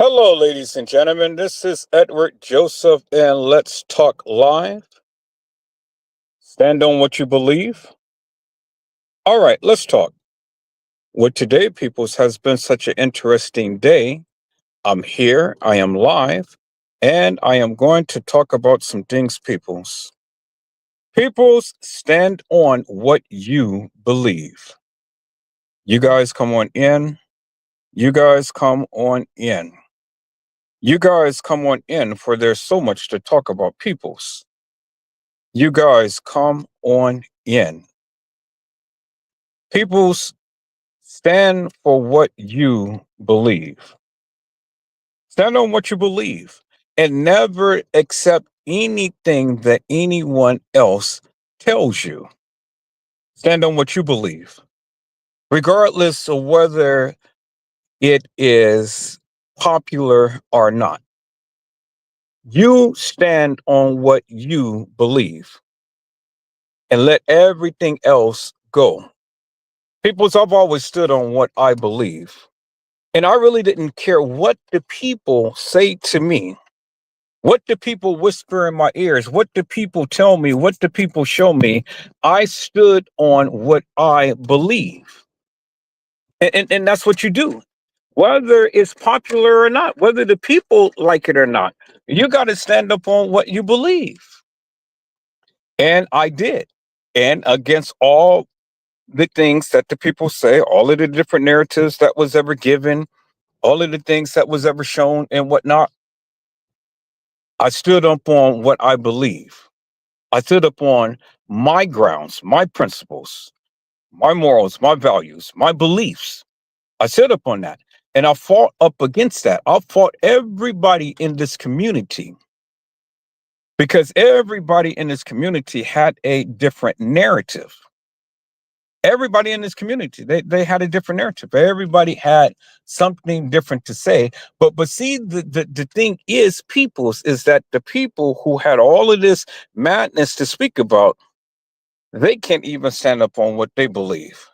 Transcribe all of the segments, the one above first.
Hello, ladies and gentlemen. This is Edward Joseph, and let's talk live. Stand on what you believe. All right, let's talk. With today, peoples, has been such an interesting day. I'm here, I am live, and I am going to talk about some things, peoples. Peoples, stand on what you believe. You guys come on in. You guys come on in. You guys come on in, for there's so much to talk about, peoples. You guys come on in. People stand for what you believe. Stand on what you believe and never accept anything that anyone else tells you. Stand on what you believe, regardless of whether it is popular or not. You stand on what you believe and let everything else go. Peoples, I've always stood on what I believe. And I really didn't care what the people say to me, what the people whisper in my ears, what the people tell me, what the people show me. I stood on what I believe. And that's what you do, whether it's popular or not, whether the people like it or not. You got to stand up on what you believe. And I did. And against all the things that the people say, all of the different narratives that was ever given, all of the things that was ever shown and whatnot, I stood up on what I believe. I stood up on my grounds, my principles, my morals, my values, my beliefs. I stood up on that. And I fought up against that. I fought everybody in this community because everybody in this community had a different narrative. Everybody in this community, they had a different narrative. Everybody had something different to say. But see, the thing is, peoples, is that the people who had all of this madness to speak about, they can't even stand up on what they believe.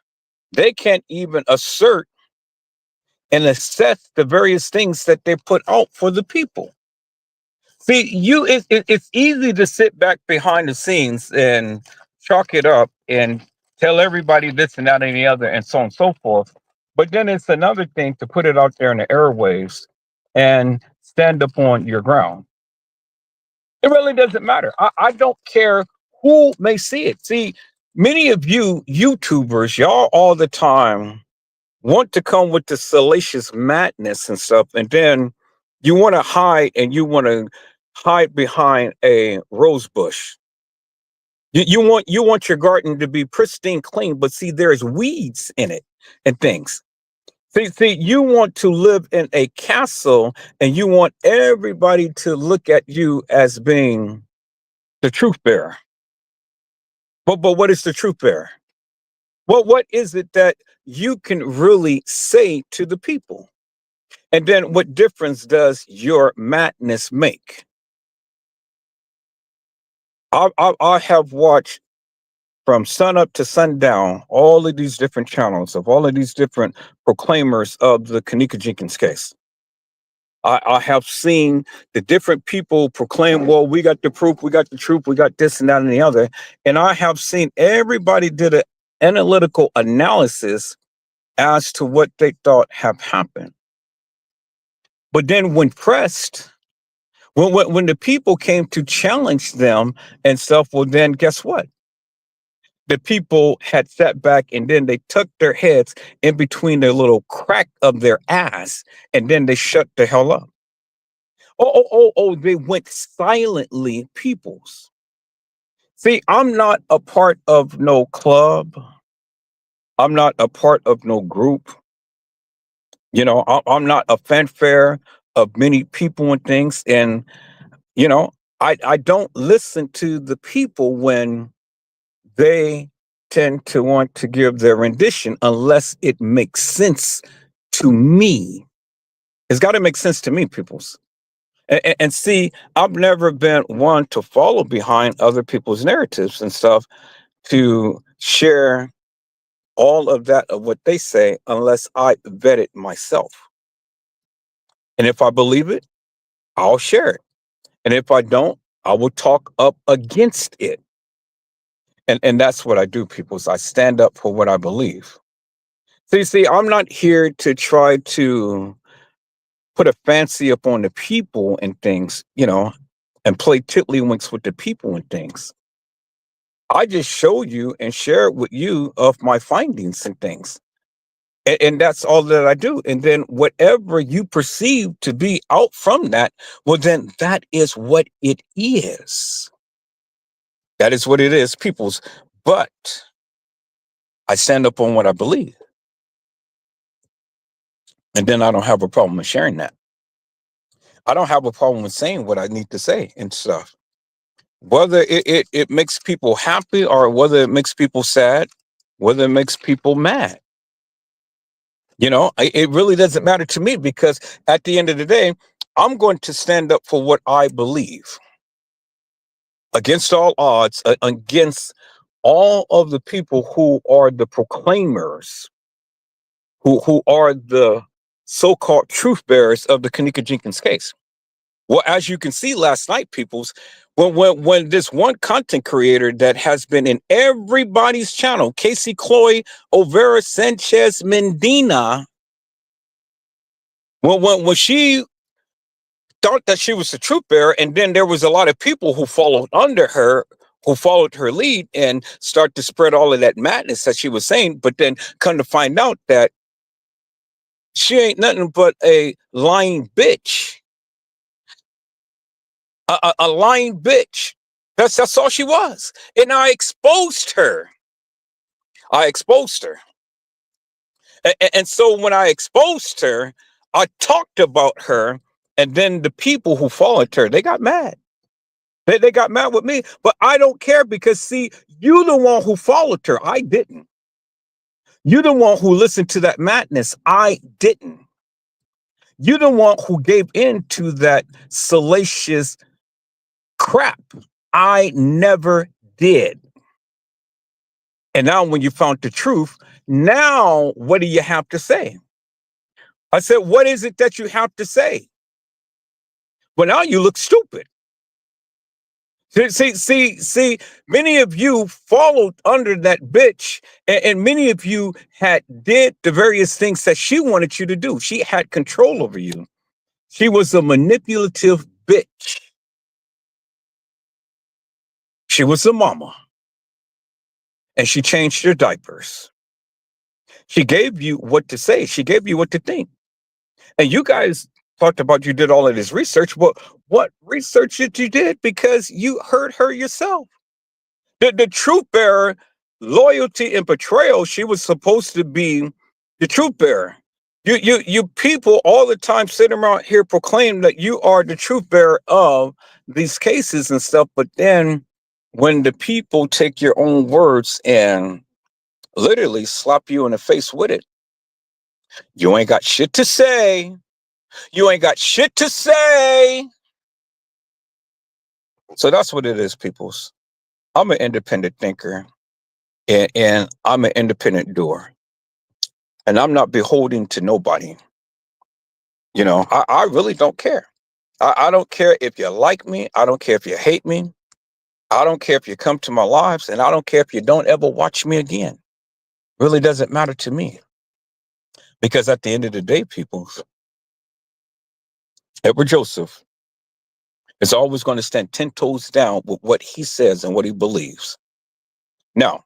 They can't even assert and assess the various things that they put out for the people. See, it's easy to sit back behind the scenes and chalk it up and tell everybody this and that and the other and so on and so forth. But then it's another thing to put it out there in the airwaves and stand up on your ground. It really doesn't matter. I don't care who may see it. See, many of you YouTubers, y'all all the time want to come with the salacious madness and stuff, and then you want to hide and you want to hide behind a rose bush. You want your garden to be pristine clean, but see, there's weeds in it and things. See, you want to live in a castle and you want everybody to look at you as being the truth bearer. But what is the truth bearer? Well, what is it that you can really say to the people? And then what difference does your madness make? I have watched from sun up to sundown all of these different channels of all of these different proclaimers of the Kanika Jenkins case. I have seen the different people proclaim, well, we got the proof, we got the truth, we got this and that and the other. And I have seen everybody did an analytical analysis as to what they thought have happened. But then when pressed, when the people came to challenge them and stuff, well, then guess what? The people had sat back and then they tucked their heads in between their little crack of their ass and then they shut the hell up. They went silently, peoples. See, I'm not a part of no club. I'm not a part of no group. I'm not a fanfare of many people and things. And, you know, I don't listen to the people when they tend to want to give their rendition unless it makes sense to me. It's got to make sense to me, peoples. And see, I've never been one to follow behind other people's narratives and stuff to share all of that of what they say unless I vet it myself. And if I believe it, I'll share it. And if I don't, I will talk up against it. And that's what I do, people. Is I stand up for what I believe. So you see, I'm not here to try to put a fancy up on the people and things, and play tiddlywinks with the people and things. I just show you and share with you of my findings and things. And that's all that I do. And then whatever you perceive to be out from that, well, then that is what it is. That is what it is, peoples. But I stand up on what I believe. And then I don't have a problem with sharing that. I don't have a problem with saying what I need to say and stuff. Whether it makes people happy or whether it makes people sad, whether it makes people mad. It really doesn't matter to me because at the end of the day, I'm going to stand up for what I believe against all odds, against all of the people who are the proclaimers, who are the so-called truth bearers of the Kenneka Jenkins case. Well, as you can see last night, peoples, when this one content creator that has been in everybody's channel, Casey Chloe Overa Sanchez Mendina, when she thought that she was the truth bearer, and then there was a lot of people who followed under her, who followed her lead and start to spread all of that madness that she was saying, but then come to find out that she ain't nothing but a lying bitch. A lying bitch. That's all she was. And I exposed her. I exposed her. And so when I exposed her, I talked about her, and then the people who followed her, they got mad. They got mad with me, but I don't care because, see, you the one who followed her. I didn't. You the one who listened to that madness. I didn't. You the one who gave in to that salacious crap. I never did. And now when you found the truth, now what do you have to say? I said, what is it that you have to say? Well, now you look stupid. See, many of you followed under that bitch, and many of you had did the various things that she wanted you to do. She had control over you. She was a manipulative bitch. She was a mama. And she changed your diapers. She gave you what to say. She gave you what to think. And you guys talked about you did all of this research. Well, what research did you did? Because you heard her yourself. The truth bearer, loyalty and betrayal, she was supposed to be the truth bearer. You people all the time sitting around here proclaim that you are the truth bearer of these cases and stuff, but then when the people take your own words and literally slap you in the face with it, you ain't got shit to say. You ain't got shit to say. So that's what it is, peoples. I'm an independent thinker, and I'm an independent doer. And I'm not beholden to nobody. I really don't care. I don't care if you like me. I don't care if you hate me. I don't care if you come to my lives, and I don't care if you don't ever watch me again. Really doesn't matter to me. Because at the end of the day, people, Edward Joseph is always going to stand 10 toes down with what he says and what he believes. Now,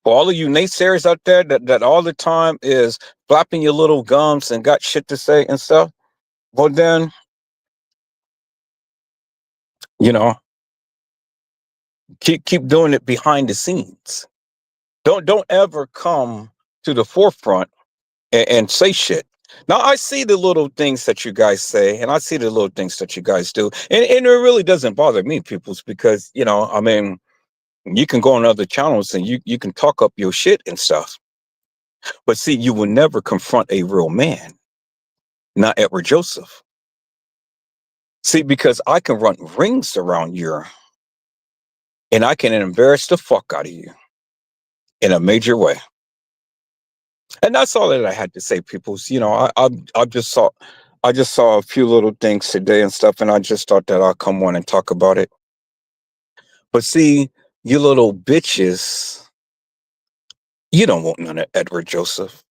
for all of you naysayers out there that all the time is flapping your little gums and got shit to say and stuff, well then, you know, keep doing it behind the scenes. Don't ever come to the forefront and say shit. Now I see the little things that you guys say, and I see the little things that you guys do, and it really doesn't bother me, peoples, because I mean, you can go on other channels and you can talk up your shit and stuff, but see, you will never confront a real man, not Edward Joseph. See, because I can run rings around you, and I can embarrass the fuck out of you in a major way. And that's all that I had to say, peoples. I just saw I just saw a few little things today and stuff, and I just thought that I'll come on and talk about it. But see, you little bitches, you don't want none of Edward Joseph.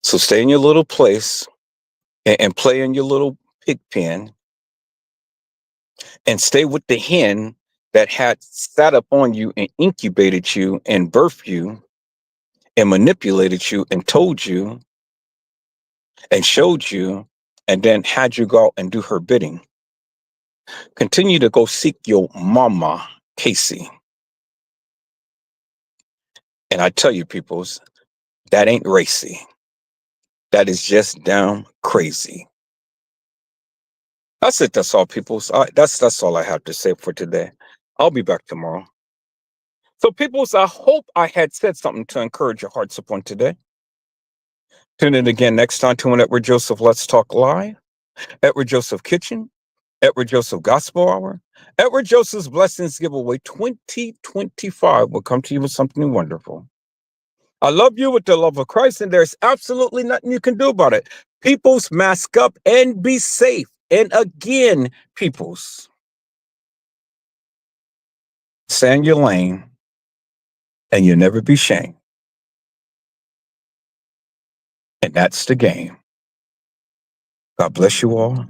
So stay in your little place and play in your little pig pen and stay with the hen that had sat up on you and incubated you and birthed you and manipulated you and told you and showed you and then had you go out and do her bidding. Continue to go seek your mama, Casey. And I tell you, peoples, that ain't racy. That is just down crazy. That's it. That's all, peoples. That's all I have to say for today. I'll be back tomorrow. So, peoples, I hope I had said something to encourage your hearts upon today. Tune in again next time to an Edward Joseph Let's Talk Live, Edward Joseph Kitchen, Edward Joseph Gospel Hour, Edward Joseph's Blessings Giveaway 2025 will come to you with something wonderful. I love you with the love of Christ, and there's absolutely nothing you can do about it. Peoples, mask up and be safe. And again, peoples, stay in your lane and you'll never be shamed. And that's the game. God bless you all.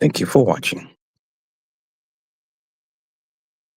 Thank you for watching.